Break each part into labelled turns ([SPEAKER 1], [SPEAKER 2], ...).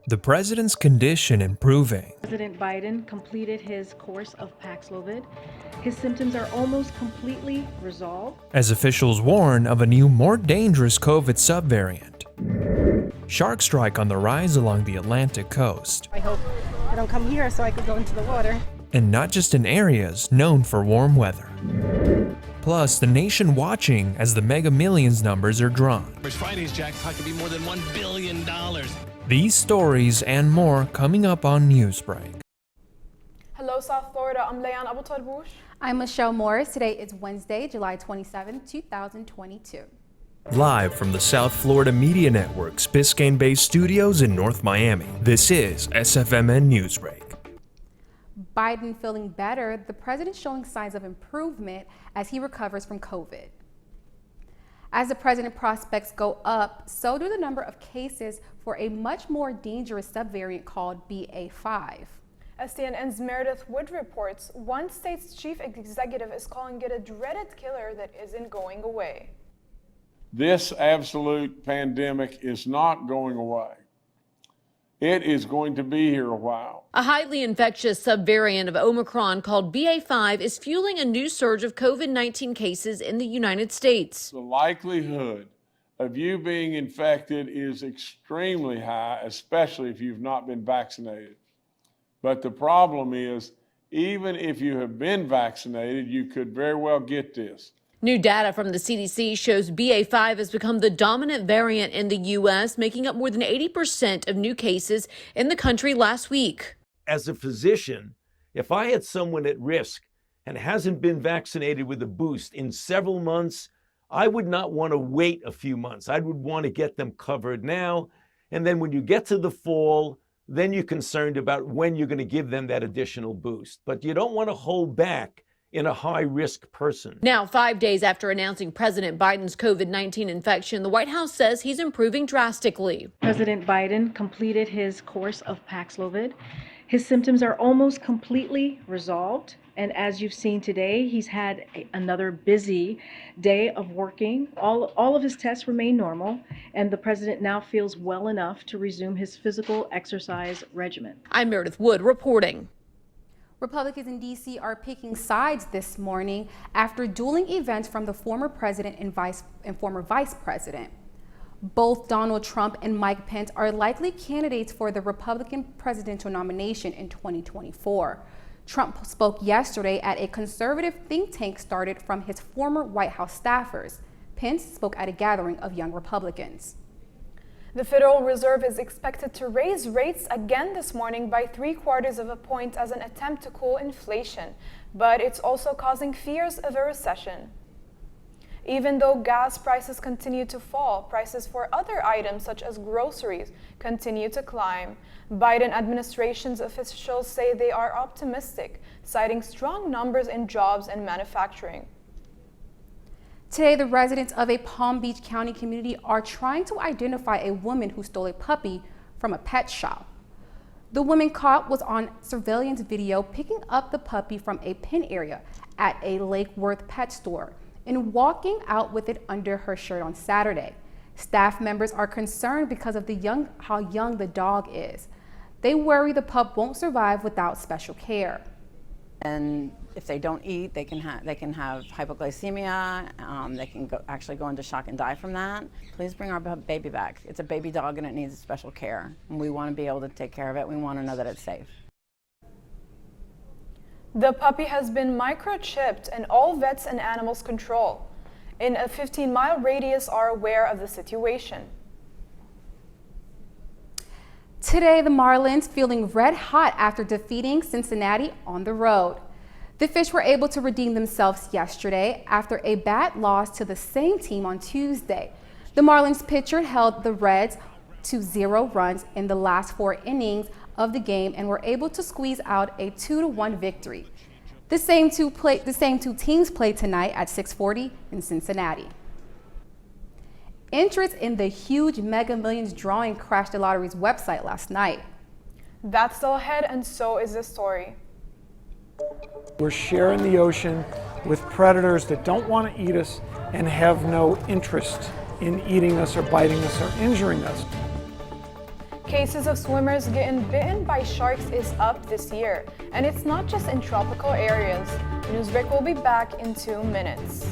[SPEAKER 1] The president's condition improving.
[SPEAKER 2] President Biden completed his course of Paxlovid. His symptoms are almost completely resolved.
[SPEAKER 1] As officials warn of a new, more dangerous COVID subvariant. Shark strike on the rise along the Atlantic coast.
[SPEAKER 3] I hope I don't come here so I could go into the water.
[SPEAKER 1] And not just in areas known for warm weather. Plus, the nation watching as the Mega Millions numbers are drawn.
[SPEAKER 4] Friday's jackpot could be more than $1 billion.
[SPEAKER 1] These stories and more coming up on Newsbreak.
[SPEAKER 5] Hello, South Florida. I'm Leanne Abu-Tarbush.
[SPEAKER 3] I'm Michelle Morris. Today is Wednesday, July 27, 2022.
[SPEAKER 1] Live from the South Florida Media Network's Biscayne-based studios in North Miami, this is SFMN Newsbreak.
[SPEAKER 3] Biden feeling better, the president showing signs of improvement as he recovers from COVID. As the president prospects go up, so do the number of cases for a much more dangerous subvariant called BA.5.
[SPEAKER 5] As CNN's Meredith Wood reports, one state's chief executive is calling it a dreaded killer that isn't going away.
[SPEAKER 6] This absolute pandemic is not going away. It is going to be here a while.
[SPEAKER 7] A highly infectious subvariant of Omicron called BA.5 is fueling a new surge of COVID-19 cases in the United States.
[SPEAKER 6] The likelihood of you being infected is extremely high, especially if you've not been vaccinated. But the problem is, even if you have been vaccinated, you could very well get this.
[SPEAKER 7] New data from the CDC shows BA.5 has become the dominant variant in the U.S., making up more than 80% of new cases in the country last week.
[SPEAKER 8] As a physician, if I had someone at risk and hasn't been vaccinated with a boost in several months, I would not want to wait a few months. I would want to get them covered now. And then when you get to the fall, then you're concerned about when you're going to give them that additional boost. But you don't want to hold back in a high-risk person.
[SPEAKER 7] Now, 5 days after announcing President Biden's COVID-19 infection, the White House says he's improving drastically.
[SPEAKER 2] President Biden completed his course of Paxlovid. His symptoms are almost completely resolved. And as you've seen today, he's had another busy day of working. All of his tests remain normal, and the president now feels well enough to resume his physical exercise regimen.
[SPEAKER 7] I'm Meredith Wood reporting.
[SPEAKER 3] Republicans in D.C. are picking sides this morning after dueling events from the former president and former vice president. Both Donald Trump and Mike Pence are likely candidates for the Republican presidential nomination in 2024. Trump spoke yesterday at a conservative think tank started from his former White House staffers. Pence spoke at a gathering of young Republicans.
[SPEAKER 5] The Federal Reserve is expected to raise rates again this morning by 3/4 of a point as an attempt to cool inflation, but it's also causing fears of a recession. Even though gas prices continue to fall, prices for other items such as groceries continue to climb. Biden administration's officials say they are optimistic, citing strong numbers in jobs and manufacturing.
[SPEAKER 3] Today, the residents of a Palm Beach County community are trying to identify a woman who stole a puppy from a pet shop. The woman caught was on surveillance video picking up the puppy from a pen area at a Lake Worth pet store and walking out with it under her shirt on Saturday. Staff members are concerned because of how young the dog is. They worry the pup won't survive without special care.
[SPEAKER 9] And if they don't eat, they can have hypoglycemia. They can actually go into shock and die from that. Please bring our baby back. It's a baby dog and it needs special care. And we want to be able to take care of it. We want to know that it's safe.
[SPEAKER 5] The puppy has been microchipped and all vets and animals control in a 15-mile radius are aware of the situation.
[SPEAKER 3] Today, the Marlins feeling red hot after defeating Cincinnati on the road. The Fish were able to redeem themselves yesterday after a bad loss to the same team on Tuesday. The Marlins pitcher held the Reds to 0 runs in the last 4 innings of the game and were able to squeeze out a 2-1 victory. The same two teams played tonight at 6:40 in Cincinnati. Interest in the huge Mega Millions drawing crashed the lottery's website last night.
[SPEAKER 5] That's still ahead, and so is this story.
[SPEAKER 10] We're sharing the ocean with predators that don't want to eat us and have no interest in eating us or biting us or injuring us.
[SPEAKER 5] Cases of swimmers getting bitten by sharks is up this year, and it's not just in tropical areas. Newsbreak will be back in 2 minutes.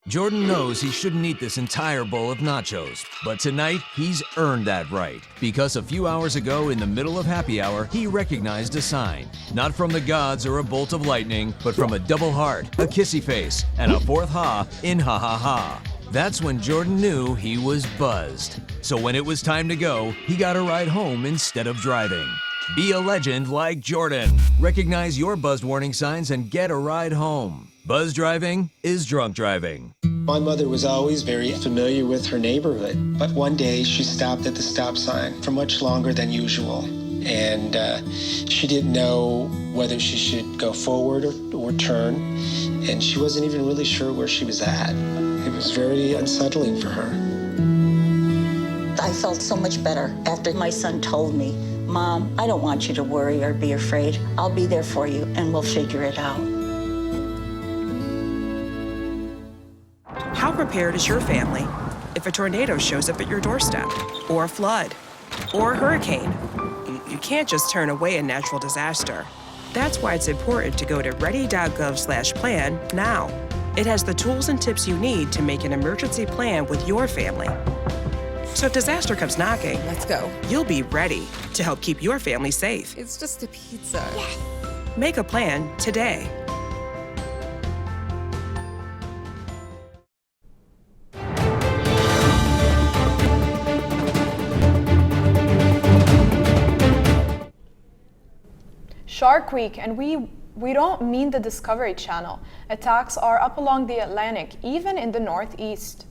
[SPEAKER 11] Jordan knows he shouldn't eat this entire bowl of nachos, but tonight he's earned that right. Because a few hours ago, in the middle of happy hour, he recognized a sign. Not from the gods or a bolt of lightning, but from a double heart, a kissy face, and a fourth ha in ha ha ha. That's when Jordan knew he was buzzed. So when it was time to go, he got a ride home instead of driving. Be a legend like Jordan. Recognize your buzzed warning signs and get a ride home. Buzz driving is drunk driving.
[SPEAKER 12] My mother was always very familiar with her neighborhood, but one day she stopped at the stop sign for much longer than usual. And she didn't know whether she should go forward or turn, and she wasn't even really sure where she was at. It was very unsettling for her.
[SPEAKER 13] I felt so much better after my son told me, "Mom, I don't want you to worry or be afraid. I'll be there for you and we'll figure it out."
[SPEAKER 14] How prepared is your family if a tornado shows up at your doorstep, or a flood, or a hurricane? You can't just turn away a natural disaster. That's why it's important to go to ready.gov/plan now. It has the tools and tips you need to make an emergency plan with your family. So if disaster comes knocking,
[SPEAKER 15] let's go.
[SPEAKER 14] You'll be ready to help keep your family safe.
[SPEAKER 15] It's just a pizza. Yes.
[SPEAKER 14] Make a plan today.
[SPEAKER 5] Shark Week, and we don't mean the Discovery Channel. Attacks are up along the Atlantic, even in the Northeast.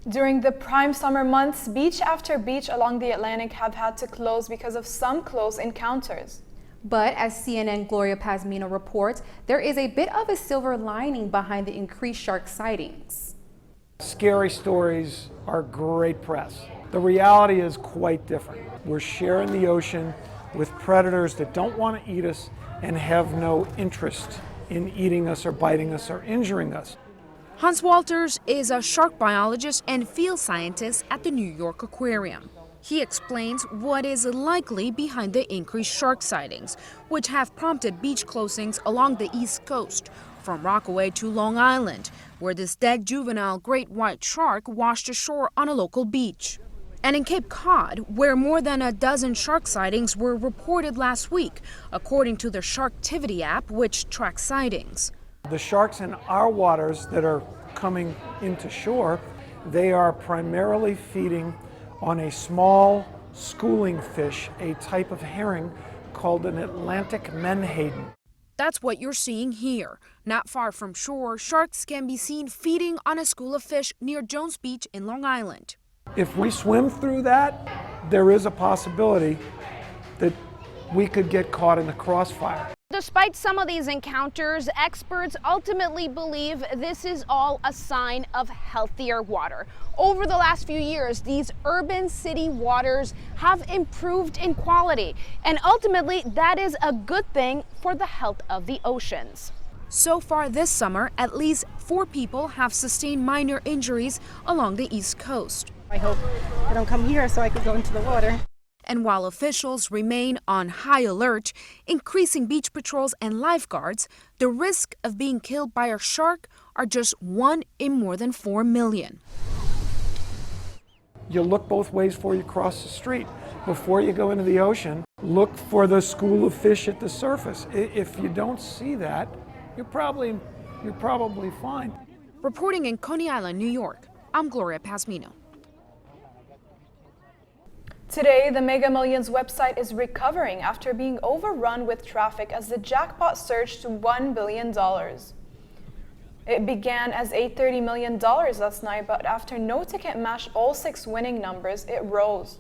[SPEAKER 5] During the prime summer months, beach after beach along the Atlantic have had to close because of some close encounters.
[SPEAKER 3] But as CNN Gloria Pazmino reports, there is a bit of a silver lining behind the increased shark sightings.
[SPEAKER 10] Scary stories are great press. The reality is quite different. We're sharing the ocean with predators that don't want to eat us and have no interest in eating us or biting us or injuring us.
[SPEAKER 16] Hans Walters is a shark biologist and field scientist at the New York Aquarium. He explains what is likely behind the increased shark sightings, which have prompted beach closings along the East Coast, from Rockaway to Long Island, where this dead juvenile great white shark washed ashore on a local beach. And in Cape Cod, where more than a dozen shark sightings were reported last week, according to the Sharktivity app, which tracks sightings.
[SPEAKER 10] The sharks in our waters that are coming into shore, they are primarily feeding on a small schooling fish, a type of herring called an Atlantic menhaden.
[SPEAKER 16] That's what you're seeing here. Not far from shore, sharks can be seen feeding on a school of fish near Jones Beach in Long Island.
[SPEAKER 10] If we swim through that, there is a possibility that we could get caught in the crossfire.
[SPEAKER 17] Despite some of these encounters, experts ultimately believe this is all a sign of healthier water. Over the last few years, these urban city waters have improved in quality, and ultimately that is a good thing for the health of the oceans.
[SPEAKER 16] So far this summer, at least 4 people have sustained minor injuries along the East Coast.
[SPEAKER 18] I hope I don't come here so I could go into the water.
[SPEAKER 16] And while officials remain on high alert, increasing beach patrols and lifeguards, the risk of being killed by a shark are just 1 in more than 4 million.
[SPEAKER 10] You look both ways before you cross the street. Before you go into the ocean, look for the school of fish at the surface. If you don't see that, you're probably fine.
[SPEAKER 16] Reporting in Coney Island, New York, I'm Gloria Pazmino.
[SPEAKER 5] Today, the Mega Millions website is recovering after being overrun with traffic as the jackpot surged to $1 billion. It began as $830 million last night, but after no ticket matched all 6 winning numbers, it rose.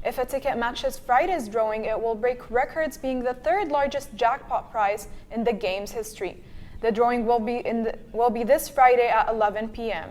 [SPEAKER 5] If a ticket matches Friday's drawing, it will break records, being the 3rd largest jackpot prize in the game's history. The drawing will be this Friday at 11 p.m.